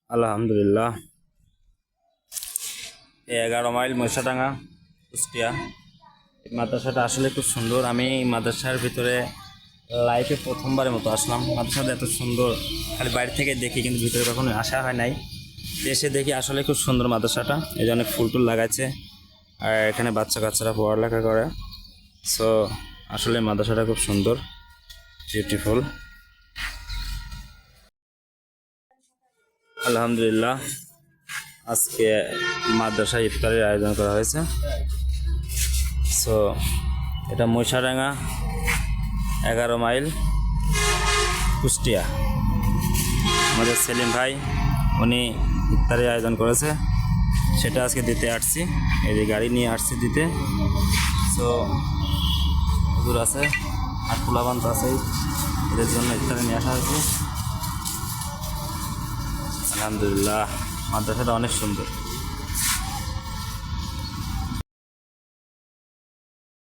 আলহামদুলিল্লাহ। 11 মাইল মহিষাডাঙ্গা, কুষ্টিয়া। এই মাদ্রাসাটা আসলে খুব সুন্দর। আমি এই মাদ্রাসার ভিতরে লাইফে প্রথমবারের মতো আসলাম। মাদ্রাসাটা এত সুন্দর, খালি বাইরে থেকে দেখি, কিন্তু ভিতরে কখনো আসা হয় নাই। এসে দেখি আসলে খুব সুন্দর মাদ্রাসাটা। এই যে অনেক ফুল টুল লাগাচ্ছে, আর এখানে বাচ্চা কাচ্চারা পড়ালেখা করে। সো আসলে মাদ্রাসাটা খুব সুন্দর, বিউটিফুল। আলহামদুলিল্লাহ, আজকে মাদ্রাসায় ইফতারের আয়োজন করা হয়েছে। সো এটা মহিষাডাঙ্গা, 11 মাইল, কুষ্টিয়া। আমাদের সেলিম ভাই উনি ইফতারের আয়োজন করেছে, সেটা আজকে দিতে আসছি। এই যে গাড়ি নিয়ে আসছি দিতে। সো হুজুর আছে আর পোলাবান তো আছেই, এদের জন্য ইফতারে নিয়ে আসা হয়েছে। আলহামদুলিল্লাহ, মাদ্রাসাটা অনেক সুন্দর।